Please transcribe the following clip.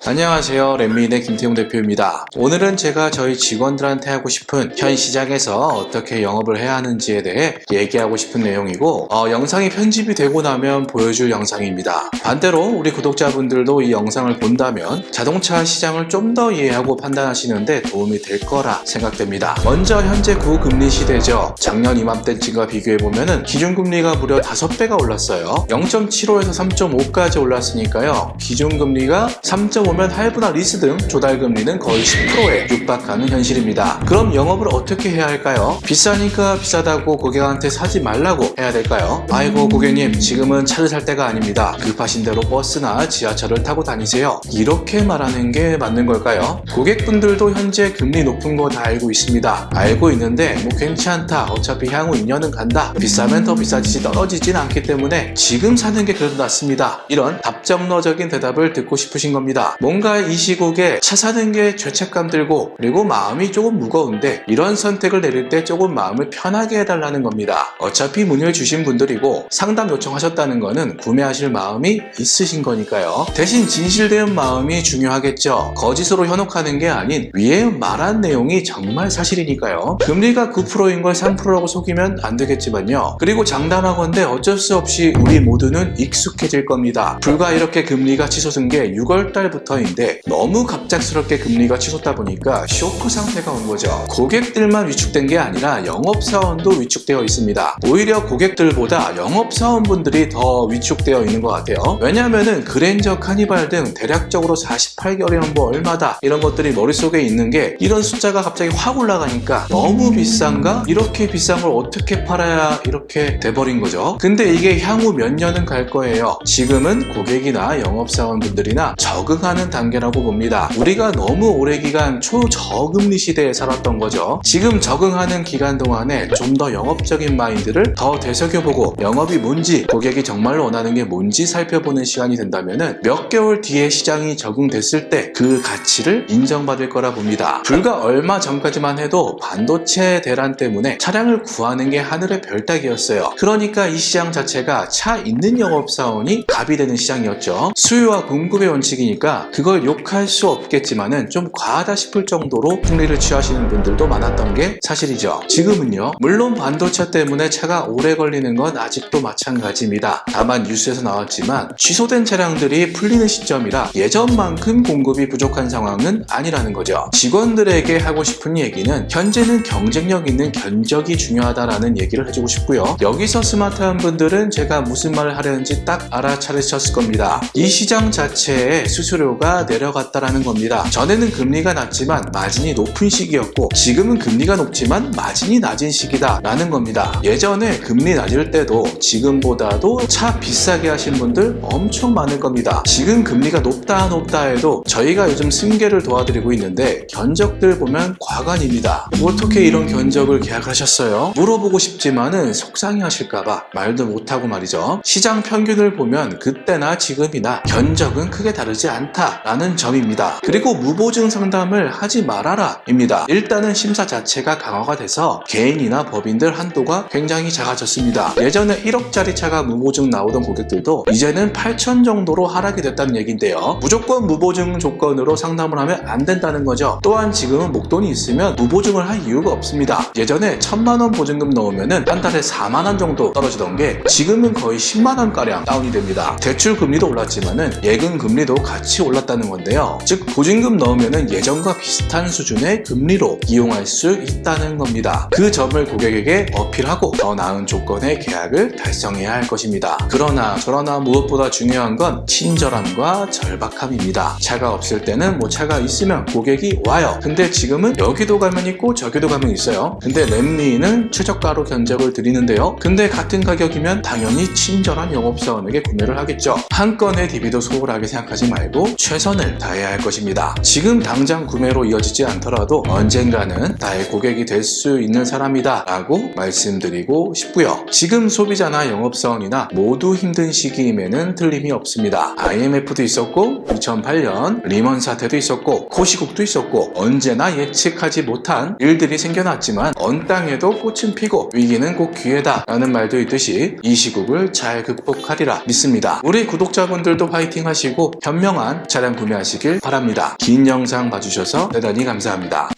안녕하세요. 렛미인의 김태용 대표입니다. 오늘은 제가 저희 직원들한테 하고 싶은 현 시장에서 어떻게 영업을 해야 하는지에 대해 얘기하고 싶은 내용이고 영상이 편집이 되고 나면 보여줄 영상입니다. 반대로 우리 구독자분들도 이 영상을 본다면 자동차 시장을 좀 더 이해하고 판단하시는데 도움이 될 거라 생각됩니다. 먼저 현재 고금리 시대죠. 작년 이맘때쯤과 비교해보면 기준금리가 무려 5배가 올랐어요. 0.75에서 3.5까지 올랐으니까요. 기준금리가 3.5면 할부나 리스 등 조달금리는 거의 10%에 육박하는 현실입니다. 그럼 영업을 어떻게 해야 할까요? 비싸니까 비싸다고 고객한테 사지 말라고 해야 될까요? 아이고 고객님, 지금은 차를 살 때가 아닙니다. 급하신 대로 버스나 지하철을 타고 다니세요. 이렇게 말하는 게 맞는 걸까요? 고객분들도 현재 금리 높은 거 다 알고 있습니다. 알고 있는데 뭐 괜찮다, 어차피 향후 2년은 간다, 비싸면 더 비싸지지 떨어지진 않기 때문에 지금 사는 게 그래도 낫습니다. 이런 답정너적인 대답을 듣고 싶으신 겁니다. 뭔가 이 시국에 차 사는 게 죄책감 들고 그리고 마음이 조금 무거운데 이런 선택을 내릴 때 조금 마음을 편하게 해달라는 겁니다. 어차피 문의를 주신 분들이고 상담 요청하셨다는 거는 구매하실 마음이 있으신 거니까요. 대신 진실된 마음이 중요하겠죠. 거짓으로 현혹하는 게 아닌 위에 말한 내용이 정말 사실이니까요. 금리가 9%인 걸 3%라고 속이면 안 되겠지만요. 그리고 장담하건대 어쩔 수 없이 우리 모두는 익숙해질 겁니다. 불과 이렇게 금리가 치솟은 게 6월 달부터인데 너무 갑작스럽게 금리가 치솟다 보니까 쇼크 상태가 온 거죠. 고객들만 위축된 게 아니라 영업사원도 위축되어 있습니다. 오히려 고객들보다 영업사원분들이 더 위축되어 있는 것 같아요. 왜냐하면은 그랜저, 카니발 등 대략적으로 48개월이면 뭐 얼마다 이런 것들이 머릿속에 있는 게 이런 숫자가 갑자기 확 올라가니까 너무 비싼가? 이렇게 비싼 걸 어떻게 팔아야 이렇게 돼버린 거죠. 근데 이게 향후 몇 년은 갈 거예요. 지금은 고객이나 영업사원분들이나 적응하는 단계라고 봅니다. 우리가 너무 오래 기간 초저금리 시대에 살았던 거죠. 지금 적응하는 기간 동안에 좀 더 영업적인 마인드를 더 되새겨보고 영업이 뭔지, 고객이 정말로 원하는 게 뭔지 살펴보는 시간이 된다면 몇 개월 뒤에 시장이 적응됐을 때 그 가치를 인정받을 거라 봅니다. 불과 얼마 전까지만 해도 반도체 대란 때문에 차량을 구하는 게 하늘의 별 따기였어요. 그러니까 이 시장 자체가 차 있는 영업사원이 갑이 되는 시장이었죠. 수요와 공급의 원칙이니까 그걸 욕할 수 없겠지만은 좀 과하다 싶을 정도로 승리를 취하시는 분들도 많았던 게 사실이죠. 지금은요, 물론 반도체 때문에 차가 오래 걸리는 건 아직도 마찬가지입니다. 다만 뉴스에서 나왔지만 취소된 차량들이 풀리는 시점이라 예전만큼 공급이 부족한 상황은 아니라는 거죠. 직원들에게 하고 싶은 얘기는 현재는 경쟁력 있는 견적이 중요하다라는 얘기를 해주고 싶고요. 여기서 스마트한 분들은 제가 무슨 말을 하려는지 딱 알아차리셨을 겁니다. 이 시장 자체에 수수료가 내려갔다라는 겁니다. 전에는 금리가 낮지만 마진이 높은 시기였고 지금은 금리가 높지만 마진이 낮은 시기다 라는 겁니다. 예전에 금리 낮을 때도 지금보다도 차 비싸게 하신 분들 엄청 많을 겁니다. 지금 금리가 높다 해도 저희가 요즘 승계를 도와드리고 있는데 견적들 보면 과관입니다. 어떻게 이런 견적을 계약하셨어요? 물어보고 싶지만은 속상해 하실까봐 말도 못하고 말이죠. 시장 평균을 보면 그때나 지금이나 견적은 크게 다르지 않다라는 점입니다. 그리고 무보증 상담을 하지 말아라 입니다. 일단은 심사 자체가 강화가 돼서 개인이나 법인들 한도가 굉장히 작아졌습니다. 예전에 1억짜리 차가 무보증 나오던 고객들도 이제는 8천 정도로 하락이 됐다는 얘기인데요. 무조건 무보증 조건으로 상담을 하면 안 된다는 거죠. 또한 지금은 목돈이 있으면 무보증을 할 이유가 없습니다. 예전에 1,000만원 보증금 넣으면은 한 달에 4만원 정도 떨어지던 게 지금은 거의 10만원가량 다운이 됩니다. 대출 금리도 올랐지만은 예금 금리도 같이 올랐다는 건데요. 즉 보증금 넣으면은 예전과 비슷한 수준의 금리로 이용할 수 있다는 겁니다. 그 점을 고객에게 어필하고 더 나은 조건의 계약을 달성해야 할 것입니다. 그러나 저러나 무엇보다 중요한 건 친절함과 절박함입니다. 차가 없을 때는 뭐 차가 있으면 고객이 와요. 근데 지금은 여기도 가면 있고 저기도 가면 있어요. 근데 렛미는 최저가로 견적을 드리는데요. 근데 같은 가격이면 당연히 친절한 영업사원에게 구매를 하겠죠. 한 건의 DB도 소홀하게 생각하지 말고 최선을 다해야 할 것입니다. 지금 당장 구매로 이어지지 않더라도 언젠가는 나의 고객이 될 수 있는 사람이다 라고 말씀드리고 싶고요. 지금 소비자나 영업사원이나 모두 힘든 시기임에는 틀림이 없습니다. IMF도 있었고 2008년 리먼 사태도 있었고 코시국도 있었고 언제나 예측하지 못한 일들이 생겨났지만 언 땅에도 꽃은 피고 위기는 꼭 기회다 라는 말도 있듯이 이 시국을 잘 극복하리라 믿습니다. 우리 구독자분들도 화이팅 하시고 현명한 차 차량 구매하시길 바랍니다. 긴 영상 봐주셔서 대단히 감사합니다.